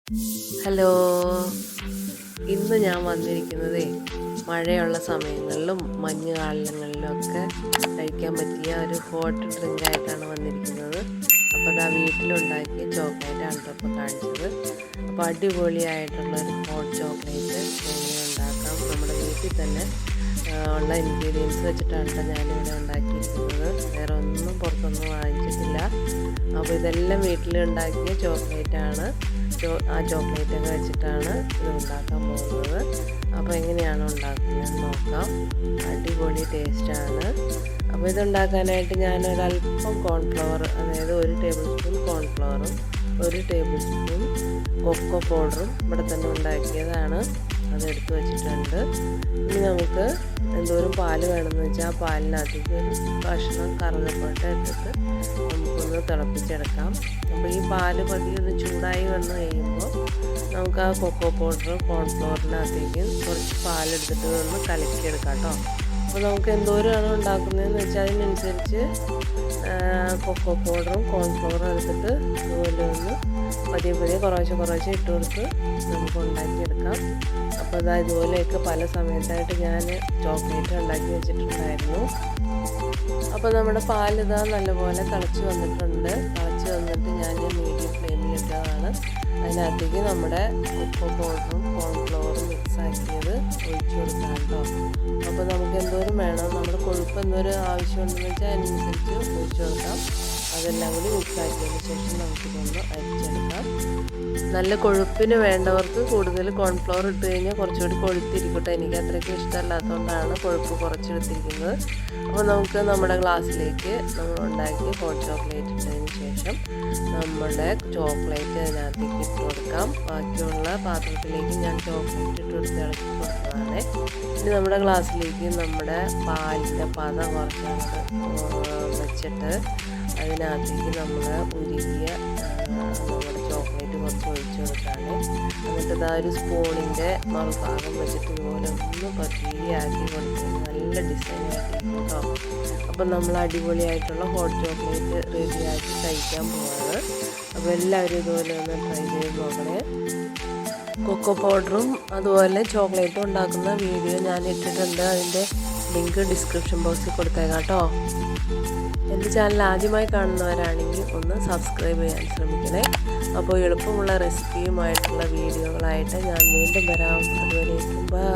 Hello, ഇന്ന് ഞാൻ വന്നിരിക്കുന്നതേ മഴയുള്ള സമയങ്ങളിലും മഞ്ഞ് കാലങ്ങളിലൊക്കെ കഴിക്കാൻ പറ്റിയ ഒരു ഹോട്ട് ഡ്രിങ്ക് ആയിട്ടാണ് വന്നിരിക്കുന്നത്. അപ്പോൾ അതാ വീട്ടിലുണ്ടാക്കിയ ചോക്ലേറ്റാണ് ഇപ്പോൾ കാണിച്ചത്. അപ്പോൾ അടിപൊളിയായിട്ടുള്ള ഒരു ഹോട്ട് ചോക്ലേറ്റ് എങ്ങനെ ഉണ്ടാക്കാം, നമ്മുടെ വീട്ടിൽ തന്നെ ഉള്ള ഇൻഗ്രീഡിയൻസ് വെച്ചിട്ടാണ് ഞാനിവിടെ ഉണ്ടാക്കിയിരിക്കുന്നത്. വേറെ ഒന്നും പുറത്തൊന്നും വാങ്ങിച്ചിട്ടില്ല. അപ്പോൾ ഇതെല്ലാം വീട്ടിലുണ്ടാക്കിയ ചോക്ലേറ്റാണ്. ആ ചോക്ലേറ്റൊക്കെ വെച്ചിട്ടാണ് ഇത് ഉണ്ടാക്കാൻ പോകുന്നത്. അപ്പോൾ എങ്ങനെയാണ് ഉണ്ടാക്കുന്നത് നോക്കാം. അടിപൊളി ടേസ്റ്റാണ്. അപ്പോൾ ഇതുണ്ടാക്കാനായിട്ട് ഞാനൊരല്പം കോൺഫ്ലവർ, അതായത് 1 ടേബിൾ സ്പൂൺ കോൺഫ്ലവറും 1 ടേബിൾ സ്പൂൺ കൊക്കോ പൗഡറും ഇവിടെ തന്നെ ഉണ്ടാക്കിയതാണ്, അതെടുത്ത് വെച്ചിട്ടുണ്ട്. ഇനി നമുക്ക് എന്തോരം പാല് വേണമെന്ന് വെച്ചാൽ ആ പാലിനകത്തേക്ക് ഒരു കഷ്ണം കറുകപ്പട്ട ഇട്ടിട്ട് നമുക്കൊന്ന് തിളപ്പിച്ചെടുക്കാം. അപ്പോൾ ഈ പാല് പതിയൊന്ന് ചൂടായി വന്നു കഴിയുമ്പോൾ നമുക്ക് ആ കൊക്കോ പൗഡർ കോൺഫ്ലവറിനകത്തേക്ക് കുറച്ച് പാലെടുത്തിട്ട് ഒന്ന് കലക്കിയെടുക്കാം കേട്ടോ. അപ്പോൾ നമുക്ക് എന്തോരമാണോ ഉണ്ടാക്കുന്നതെന്ന് വെച്ചാൽ അതിനനുസരിച്ച് കൊക്കോ പൗഡറും കോൺഫ്ലവറും എടുത്തിട്ട് ഇതുപോലെ ഒന്ന് പതിയെ കുറേശ്ശെ ഇട്ട് കൊടുത്ത് നമുക്ക് ഉണ്ടാക്കിയെടുക്കാം. അപ്പോൾ അതാ ഇതുപോലെയൊക്കെ പല സമയത്തായിട്ട് ഞാൻ ചോക്ലേറ്റ് ഉണ്ടാക്കി വെച്ചിട്ടുണ്ടായിരുന്നു. അപ്പോൾ നമ്മുടെ പാലിതാ നല്ലപോലെ തിളച്ച് വന്നിട്ടുണ്ട്. തിളച്ച് വന്നിട്ട് ഞാൻ മീഡിയം ഫ്ലെയിമിലിട്ടതാണ്. അതിനകത്തേക്ക് നമ്മുടെ കൊക്കോ പൗഡറും കോൺഫ്ലവറും മിക്സാക്കിയത് ഒഴിച്ചു കൊടുക്കാം കേട്ടോ. അപ്പോൾ നമുക്ക് എന്തോരം വേണം, നമ്മുടെ കൊഴുപ്പ് എന്തോരം ആവശ്യമുണ്ടെന്ന് വെച്ചാൽ അതിനനുസരിച്ച് ഒഴിച്ചു കൊടുക്കാം. അതെല്ലാം കൂടി മിക്സാക്കിയതിന് ശേഷം നമുക്കിതൊന്ന് അരിച്ചെടുക്കാം. നല്ല കൊഴുപ്പിന് വേണ്ടവർക്ക് കൂടുതൽ കോൺഫ്ലവർ ഇട്ട് കഴിഞ്ഞാൽ കുറച്ചുകൂടി കൊഴുത്തിരിക്കട്ടെ. എനിക്ക് അത്രയ്ക്ക് ഇഷ്ടമല്ലാത്തതുകൊണ്ടാണ് കൊഴുപ്പ് കുറച്ചെടുത്തിരിക്കുന്നത്. അപ്പോൾ നമുക്ക് നമ്മുടെ ഗ്ലാസ്സിലേക്ക് നമ്മൾ ഉണ്ടാക്കി ഹോട്ട് ചോക്ലേറ്റ് ഇട്ടതിന് ശേഷം നമ്മുടെ ചോക്ലേറ്റ് അതിനകത്തേക്ക് ഇട്ട് കൊടുക്കാം. ബാക്കിയുള്ള പാത്രത്തിലേക്ക് ഞാൻ ചോക്ലേറ്റ് ഇട്ട് കൊടുത്ത് ഇളക്കി കൊടുത്തതാണ്. ഇനി നമ്മുടെ ഗ്ലാസ്സിലേക്ക് നമ്മുടെ പാലിൻ്റെ പത കുറച്ചങ്ങോട്ട് വെച്ചിട്ട് അതിനകത്തേക്ക് നമ്മൾ ഉരുകിയ നമ്മുടെ ചോക്ലേറ്റ് കുറച്ച് ഒഴിച്ചു കൊടുക്കാണ്. എന്നിട്ട് ഇതാ ഒരു സ്പൂണിൻ്റെ മറുഭാഗം വെച്ചിട്ട് ഇതുപോലെ ഒന്ന് പതിയാക്കി കൊടുക്കുന്നത് നല്ല ഡിസൈനായിട്ടിരിക്കും കേട്ടോ. അപ്പം നമ്മൾ അടിപൊളിയായിട്ടുള്ള ഹോട്ട് ചോക്ലേറ്റ് റെഡിയാക്കി കഴിക്കാൻ പോവാണ്. അപ്പോൾ എല്ലാവരും ഇതുപോലെ ഒന്ന് ട്രൈ ചെയ്ത് നോക്കണേ. കൊക്കോ പൗഡറും അതുപോലെ ചോക്ലേറ്റും ഉണ്ടാക്കുന്ന വീഡിയോ ഞാൻ ഇട്ടിട്ടുണ്ട്. അതിൻ്റെ ലിങ്ക് ഡിസ്ക്രിപ്ഷൻ ബോക്സിൽ കൊടുത്തേക്കാം കേട്ടോ. എൻ്റെ ചാനൽ ആദ്യമായി കാണുന്നവരാണെങ്കിൽ ഒന്ന് സബ്സ്ക്രൈബ് ചെയ്യാൻ ശ്രമിക്കണേ. അപ്പോൾ എളുപ്പമുള്ള റെസിപ്പിയുമായിട്ടുള്ള വീഡിയോകളായിട്ട് ഞാൻ വീണ്ടും വരാം. അതുവരേക്കും ബൈ.